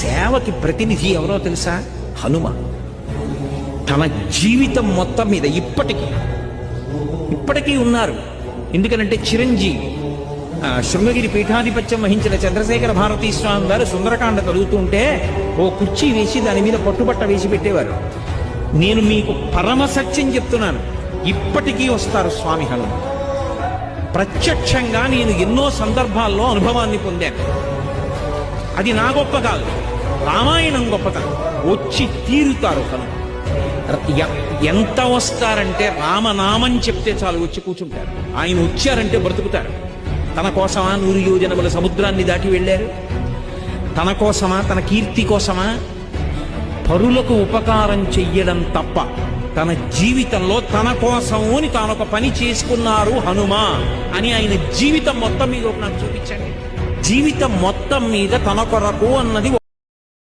సేవకి ప్రతినిధి ఎవరో తెలుసా? హనుమ. తన జీవితం మొత్తం మీద ఇప్పటికీ ఉన్నారు. ఎందుకనంటే చిరంజీవి శృంగగిరి పీఠాధిపత్యం వహించిన చంద్రశేఖర భారతీ స్వామి గారు సుందరకాండ చదువుతుంటే ఓ కుర్చీ వేసి దాని మీద పట్టుబట్ట వేసి పెట్టేవారు. నేను మీకు పరమ సత్యం చెప్తున్నాను, ఇప్పటికీ వస్తారు స్వామి హనుమ. ప్రత్యక్షంగా నేను ఎన్నో సందర్భాల్లో అనుభవాన్ని పొందాను. అది నా గొప్ప కాదు, రామాయణం గొప్పతనం. వచ్చి తీరుతారు హనుమ. ఎంత వస్తారంటే రామనామం చెప్తే చాలు వచ్చి కూర్చుంటారు. ఆయన వచ్చారంటే బ్రతుకుతారు. తన కోసమా 100 యోజనముల సముద్రాన్ని దాటి వెళ్ళారు? తన కోసమా, తన కీర్తి కోసమా? పరులకు ఉపకారం చెయ్యడం తప్ప తన జీవితంలో తన కోసము అని తానొక పని చేసుకున్నారు హనుమ అని ఆయన జీవితం మొత్తం మీద నాకు చూపించండి. జీవితం మొత్తం మీద తన కొరకు అన్నది